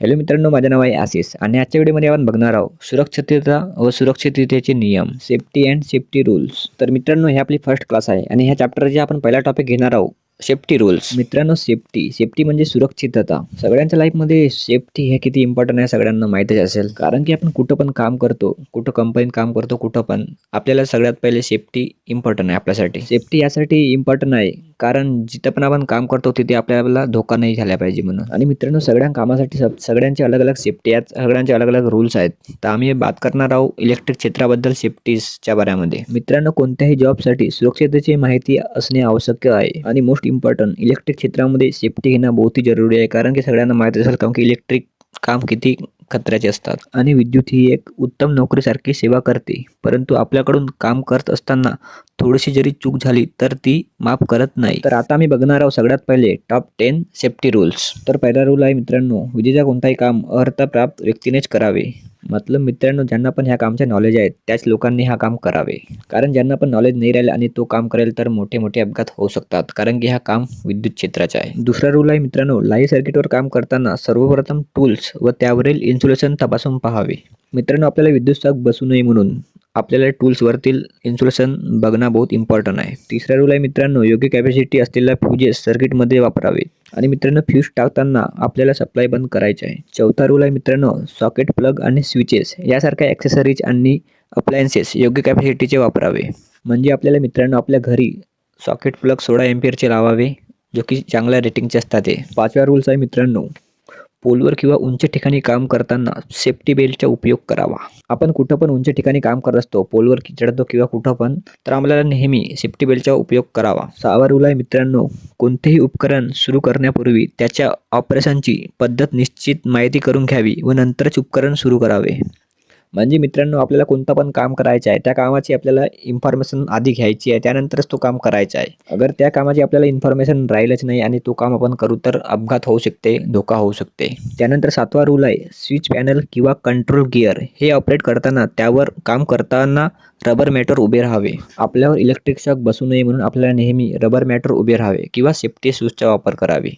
Hello मित्रांनो, माझे नाव आहे आशिष आणि आजच्या व्हिडिओमध्ये आपण बघणार आहोत सुरक्षितता व सुरक्षिततेचे नियम, सेफ्टी अँड सेफ्टी रूल्स. तर मित्रांनो, हे आपली फर्स्ट क्लास आहे आणि ह्या चॅप्टरचे आपण पहिला टॉपिक घेणार आहोत सेफ्टी रूल्स. मित्रांनो, सेफ्टी म्हणजे सुरक्षितता. सगळ्यांच्या लाईफमध्ये सेफ्टी हे किती इम्पॉर्टंट आहे सगळ्यांना माहितीच असेल, कारण की आपण कुठं पण काम करतो, कुठं कंपनीत काम करतो, कुठं पण आपल्याला सगळ्यात पहिले सेफ्टी इम्पॉर्टंट आहे. आपल्यासाठी सेफ्टी यासाठी इम्पॉर्टंट आहे कारण जिथं पण आपण काम करतो तिथे आपल्याला धोका नाही झाला पाहिजे म्हणून. आणि मित्रांनो, सगळ्या कामासाठी सगळ्यांचे अलग अलग सेफ्टी आहेत, सगळ्यांचे अलग अलग रूल्स आहेत. तर आम्ही बात करणार आहोत इलेक्ट्रिक क्षेत्राबद्दल सेफ्टीच्या बाऱ्यामध्ये. मित्रांनो, कोणत्याही जॉबसाठी सुरक्षिततेची माहिती असणे आवश्यक आहे आणि मोस्ट इम्पॉर्टंट इलेक्ट्रिक क्षेत्रामध्ये सेफ्टी घेणं बहुत जरुरी आहे, कारण की सगळ्यांना माहिती असेल कारण की इलेक्ट्रिक काम किती खतऱ्याचे असतात. आणि विद्युत ही एक उत्तम नोकरीसारखी सेवा करते, परंतु आपल्याकडून काम करत असताना थोडीशी जरी चूक झाली तर ती माफ करत नाही. तर आता मी बघणार आहोत सगळ्यात पहिले टॉप 10 सेफ्टी रूल्स. तर पहिला रूल आहे मित्रांनो, विजेचा कोणताही काम अर्हताप्राप्त व्यक्तीनेच करावे. मतलब मित्रांनो, ज्यांना पण ह्या कामचे नॉलेज आहे त्याच लोकांनी हा काम करावे, कारण ज्यांना पण नॉलेज नाही राहील आणि तो काम करेल तर मोठे मोठे अपघात होऊ शकतात, कारण की हा काम विद्युत क्षेत्राचे आहे. दुसरा रूल आहे मित्रांनो, लाईव्ह सर्किटवर काम करताना सर्वप्रथम टूल्स व त्यावरील इन्सुलेशन तपासून पाहावे. मित्रांनो, आपल्याला विद्युत शॉक बसू नये म्हणून आपल्याला टूल्सवरतील इन्सुलेशन बघणं बहुत इम्पॉर्टंट आहे. तिसरा रूल आहे मित्रांनो, योग्य कॅपॅसिटी असलेल्या फ्यूजेस सर्किटमध्ये वापरावे. आणि मित्रांनो, फ्यूज टाकताना आपल्याला सप्लाय बंद करायचे आहे. चौथा रूल आहे मित्रांनो, सॉकेट, प्लग आणि स्विचेस यासारख्या ॲक्सेसरीज आणि अप्लायन्सेस योग्य कॅपॅसिटीचे वापरावे. म्हणजे आपल्याला मित्रांनो आपल्या घरी सॉकेट, प्लग 16 एम्पियरचे लावावे, जो की चांगल्या रेटिंगचे असतात. ते पाचवा रूल्स आहे मित्रांनो, पोलवर किंवा उंच ठिकाणी काम करताना सेफ्टी बेल्टचा उपयोग करावा. आपण कुठं पण उंच ठिकाणी काम करत असतो, पोलवर चढतो किंवा कुठं पण, तर आपल्याला नेहमी सेफ्टी बेल्टचा उपयोग करावा. सहावा रूल आहे मित्रांनो, कोणतेही उपकरण सुरू करण्यापूर्वी त्याच्या ऑपरेशनची पद्धत निश्चित माहिती करून घ्यावी व नंतरच उपकरण सुरू करावे. म्हणजे मित्रांनो, आपल्याला कोणतं पण काम करायचं आहे त्या कामाची आपल्याला इन्फॉर्मेशन आधी घ्यायची आहे, त्यानंतरच तो काम करायचा आहे. अगर त्या कामाची आपल्याला इन्फॉर्मेशन राहीलच नाही आणि तो काम आपण करू तर अपघात होऊ शकते, धोका होऊ शकते. त्यानंतर सातवा रूल आहे, स्विच पॅनल किंवा कंट्रोल गिअर हे ऑपरेट करताना त्यावर काम करताना रबर मॅटवर उभे राहावे. आपल्यावर इलेक्ट्रिक शॉक बसू नये म्हणून आपल्याला नेहमी रबर मॅटवर उभे राहावे किंवा सेफ्टी शूजचा वापर करावे.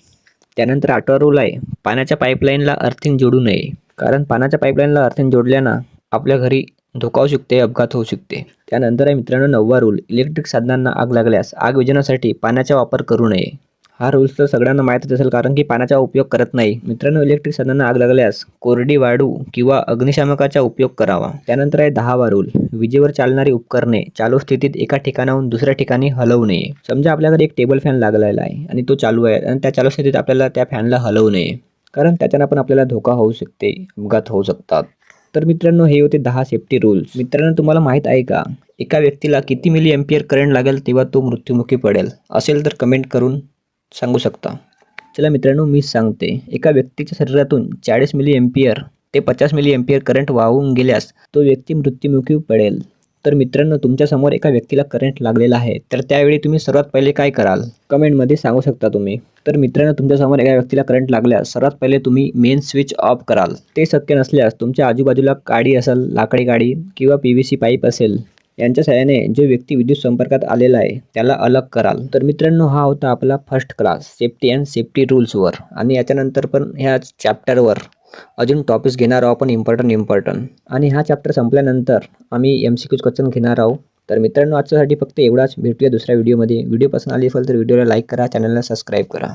त्यानंतर आठवा रूल आहे, पाण्याच्या पाईपलाईनला अर्थिंग जोडू नये, कारण पाण्याच्या पाईपलाईनला अर्थिंग जोडल्यानं आपल्या घरी धोका होऊ शकते, अपघात होऊ शकते. त्यानंतर आहे मित्रांनो नववा रूल, इलेक्ट्रिक साधनांना आग लागल्यास आग विझवण्यासाठी पाण्याचा वापर करू नये. हा रूल्स तर सगळ्यांना माहीतच असेल कारण की पाण्याचा उपयोग करत नाही. मित्रांनो, इलेक्ट्रिक साधनांना आग लागल्यास कोरडी वाळू किंवा अग्निशामकाचा उपयोग करावा. त्यानंतर आहे 10वा रूल, विजेवर चालणारी उपकरणे चालू स्थितीत एका ठिकाणाहून दुसऱ्या ठिकाणी हलवू नये. समजा आपल्याकडे एक टेबल फॅन लागलेला आहे आणि तो चालू आहे आणि त्या चालू स्थितीत आपल्याला त्या फॅनला हलवू नये, कारण त्याच्यानं पण आपल्याला धोका होऊ शकते, अपघात होऊ शकतात. तर मित्रांनो, हे होते 10 सेफ्टी रूल्स. मित्रांनो, तुम्हाला माहीत आहे का एका व्यक्तीला किती मिली एम्पियर करंट लागेल तेव्हा तो मृत्युमुखी पडेल? असेल तर कमेंट करून सांगू शकता. चला मित्रांनो, मी सांगते. एका व्यक्तीच्या शरीरातून 40 मिली एम्पियर ते 50 मिली एम्पियर करंट वाहून गेल्यास तो व्यक्ती मृत्युमुखी पडेल. तर मित्रांनो, तुमच्यासमोर एका व्यक्तीला करंट लागलेला आहे, तर त्यावेळी तुम्ही सर्वात पहिले काय कराल? कमेंटमध्ये सांगू शकता तुम्ही. तर मित्रांनो, तुमच्यासमोर एका व्यक्तीला करंट लागल्यास सर्वात पहिले तुम्ही मेन स्विच ऑफ कराल. ते शक्य नसल्यास तुमच्या आजूबाजूला काडी असेल, लाकडी काडी किंवा PVC पाईप असेल, यांच्या सहाय्याने जो व्यक्ती विद्युत संपर्कात आलेला आहे त्याला अलग कराल. तर मित्रांनो, हा होता आपला first class safety and safety रूल्सवर. आणि याच्यानंतर पण ह्या चॅप्टरवर अजून टॉपिक्स घेणार आहोत आपण इम्पॉर्टंट. आणि हा चॅप्टर संपल्यानंतर आम्ही MCQ क्वेश्चन घेणार आहोत. तर मित्रांनो, आजच्यासाठी फक्त एवढाच. भेटूया दुसऱ्या व्हिडिओमध्ये. व्हिडिओ पसंत आली असेल तर व्हिडिओला लाईक करा, चॅनलला सबस्क्राईब करा.